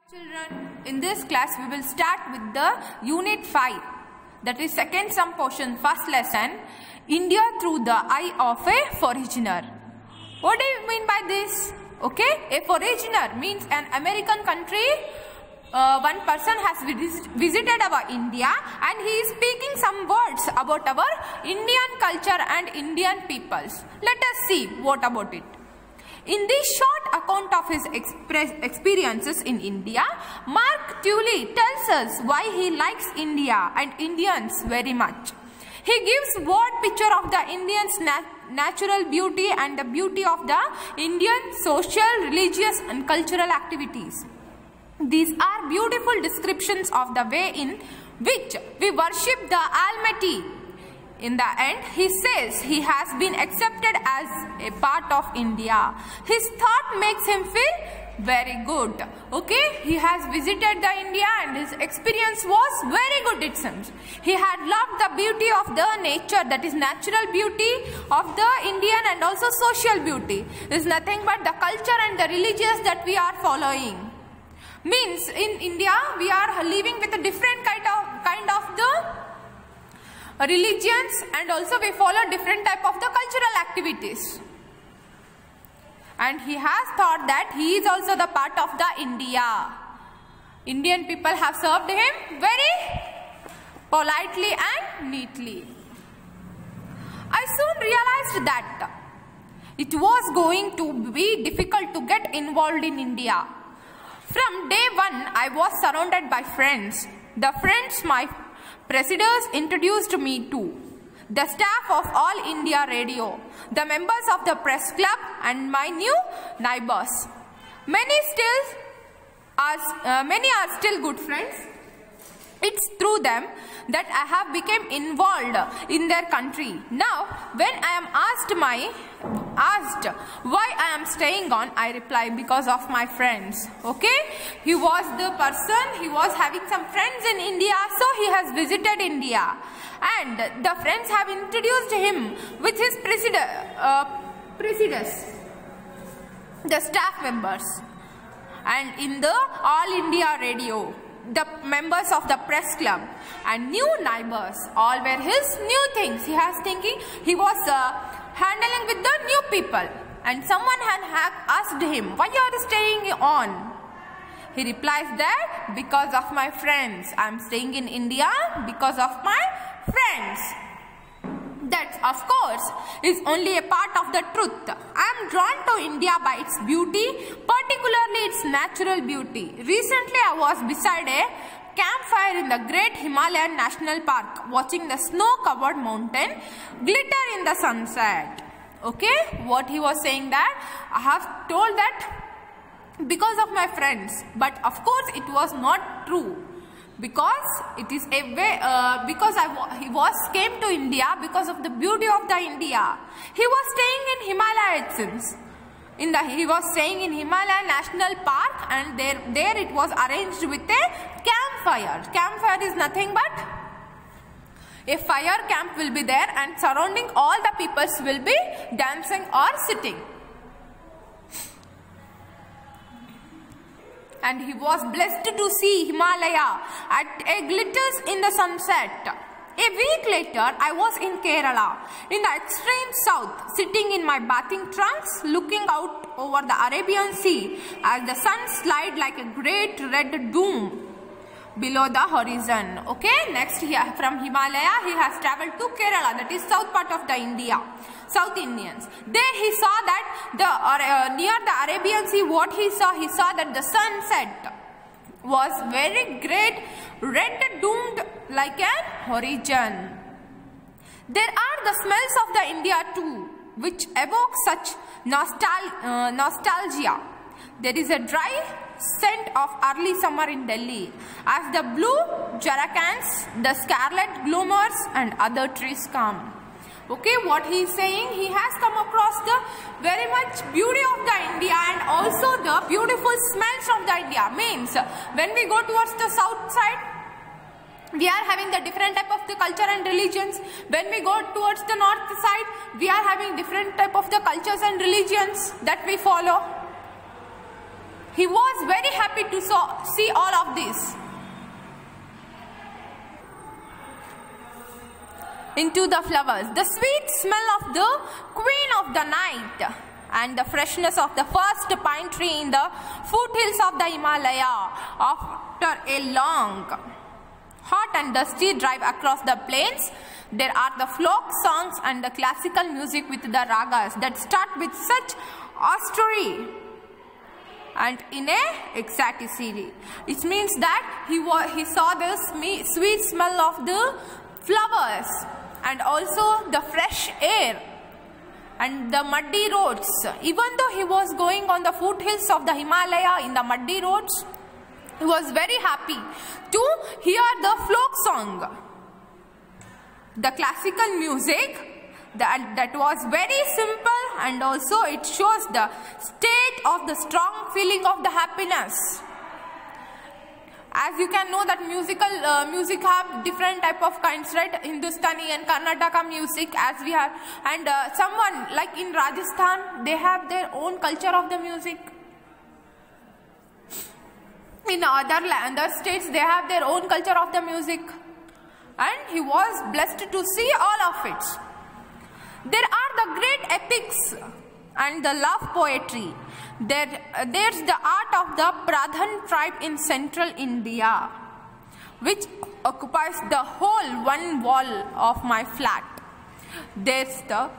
Children, in this class we will start with the Unit 5, that is second sum portion, first lesson, India through the eye of a foreigner. What do you mean by this? Okay, a foreigner means an American country. One person has visited our India and he is speaking some words about our Indian culture and Indian peoples. Let us see what about it. In this short account of his experiences in India, Mark Tully tells us why he likes India and Indians very much. He gives word picture of the Indians' natural beauty and the beauty of the Indian social, religious and cultural activities. These are beautiful descriptions of the way in which we worship the Almighty. In the end, he says he has been accepted as a part of India. His thought makes him feel very good. Okay, he has visited the India and his experience was very good, it seems. He had loved the beauty of the nature, that is natural beauty of the Indian and also social beauty. It is nothing but the culture and the religious that we are following. Means in India we are living with a different kind of the religions and also we follow different type of the cultural activities. And he has thought that he is also the part of the India. Indian people have served him very politely and neatly. I soon realized that it was going to be difficult to get involved in India. From day one, I was surrounded by friends. The friends my presidents introduced me to, the staff of All India Radio, the members of the press club and my new neighbors. Many are still good friends. It's through them that I have become involved in their country. Now, when I am asked why I am staying on, I reply because of my friends. Okay, he was the person, he was having some friends in India, so he has visited India and the friends have introduced him with his presidents, the staff members, and in the All India Radio, the members of the press club and new neighbors, all were his new things. He has thinking, he was handling with the new people, and someone had asked him, why you are staying on? He replies that because of my friends. I am staying in India because of my friends. That, of course, is only a part of the truth. I am drawn to India by its beauty, particularly its natural beauty. Recently, I was beside a campfire in the Great Himalayan National Park, watching the snow-covered mountain glitter in the sunset. Okay, what he was saying that, I have told that because of my friends, but of course it was not true. Because it is a way, because he came to India because of the beauty of the India. He was staying in Himalaya, it seems. He was staying in Himalaya National Park, and there it was arranged with a campfire. Campfire is nothing but a fire camp will be there, and surrounding all the peoples will be dancing or sitting. And he was blessed to see Himalaya at a glitters in the sunset. A week later, I was in Kerala, in the extreme south, sitting in my bathing trunks, looking out over the Arabian Sea as the sun slid like a great red dome below the horizon. Okay, next from Himalaya, he has traveled to Kerala, that is south part of the India. South Indians. There he saw that near the Arabian Sea, what he saw that the sunset was very great, red domed like an horizon. There are the smells of the India too, which evoke such nostalgia. There is a dry scent of early summer in Delhi, as the blue jarracans, the scarlet gloomers and other trees come. Okay, what he is saying, he has come across the very much beauty of the India and also the beautiful smells of the India. Means, when we go towards the south side, we are having the different type of the culture and religions. When we go towards the north side, we are having different type of the cultures and religions that we follow. He was very happy to see all of this. Into the flowers, the sweet smell of the queen of the night and the freshness of the first pine tree in the foothills of the Himalaya after a long, hot and dusty drive across the plains. There are the folk songs and the classical music with the ragas that start with such austerity and in a ecstaticity. It means that he saw the sweet smell of the flowers and also the fresh air and the muddy roads. Even though he was going on the foothills of the Himalaya in the muddy roads, he was very happy to hear the folk song, the classical music that was very simple, and also it shows the state of the strong feeling of the happiness. As you can know that music have different type of kinds, right? Hindustani and Karnataka music, as we have, and someone like in Rajasthan, they have their own culture of the music. In other states, they have their own culture of the music, and he was blessed to see all of it. There are the great epics and the love poetry. There's the art of the Pradhan tribe in central India, which occupies the whole one wall of my flat. There's the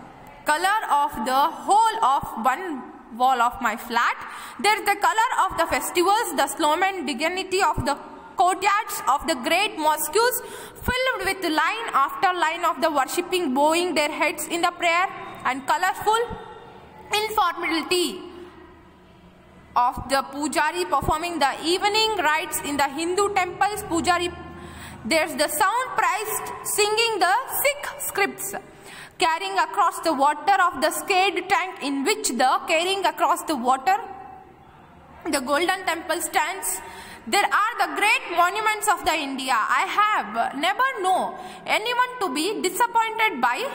color of the whole of one wall of my flat. There's the color of the festivals, the slow-man dignity of the courtyards of the great mosques filled with line after line of the worshipping bowing their heads in the prayer, and colorful informality of the pujari performing the evening rites in the Hindu temples. Pujari, there's the sound priced singing the Sikh scripts, carrying across the water of the scaled tank in which the carrying across the water the golden temple stands. There are the great monuments of the India. I have never known anyone to be disappointed by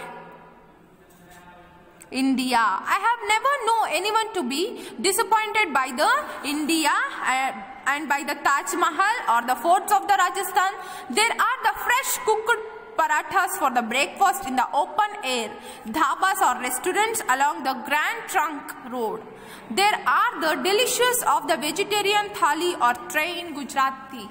India. I have never known anyone to be disappointed by the India and by the Taj Mahal or the forts of the Rajasthan. There are the fresh cooked parathas for the breakfast in the open air, dhabas or restaurants along the Grand Trunk Road. There are the delicious of the vegetarian thali or tray in Gujarati.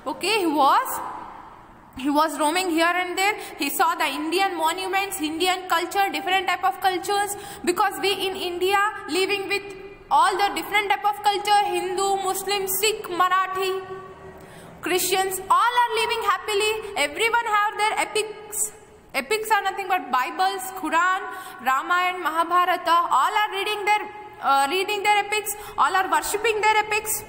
Okay, he was roaming here and there. He saw the Indian monuments, Indian culture, different type of cultures, because we in India living with all the different type of culture, Hindu, Muslim, Sikh, Marathi, Christians, all are living happily. Everyone have their epics. Epics are nothing but Bibles, Quran, Ramayana, Mahabharata. All are reading their epics. All are worshipping their epics.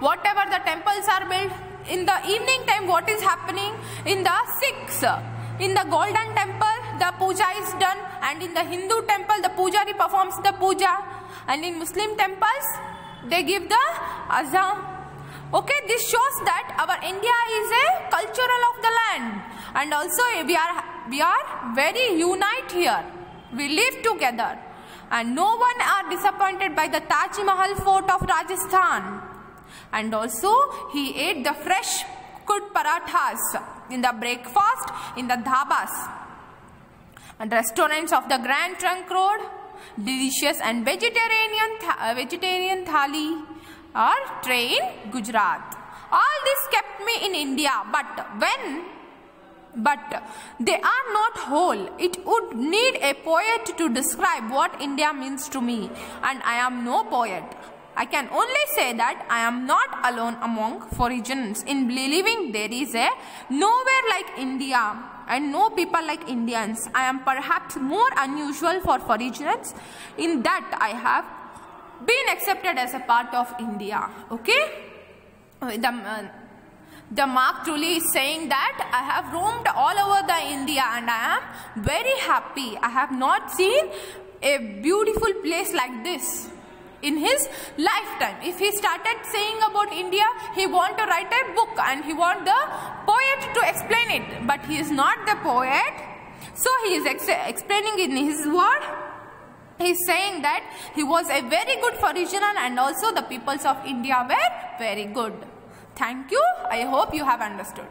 Whatever the temples are built, in the evening time what is happening in the Sikhs, in the golden temple the puja is done, and in the Hindu temple the pujari performs the puja, and in Muslim temples they give the azan. Okay, this shows that our India is a cultural of the land, and also we are very unite here. We live together, and no one are disappointed by the Taj Mahal fort of Rajasthan. And also he ate the fresh cooked parathas in the breakfast in the dhabas and restaurants of the Grand Trunk Road. Delicious and vegetarian thali or tray in Gujarat. All this kept me in India, but they are not whole. It would need a poet to describe what India means to me, and I am no poet. I can only say that I am not alone among foreigners in believing there is a nowhere like India and no people like Indians. I am perhaps more unusual for foreigners in that I have been accepted as a part of India. Okay? The Mark truly is saying that I have roamed all over the India and I am very happy. I have not seen a beautiful place like this in his lifetime. If he started saying about India, he want to write a book and he want the poet to explain it. But he is not the poet. So he is explaining in his word. He is saying that he was a very good foreigner and also the peoples of India were very good. Thank you. I hope you have understood.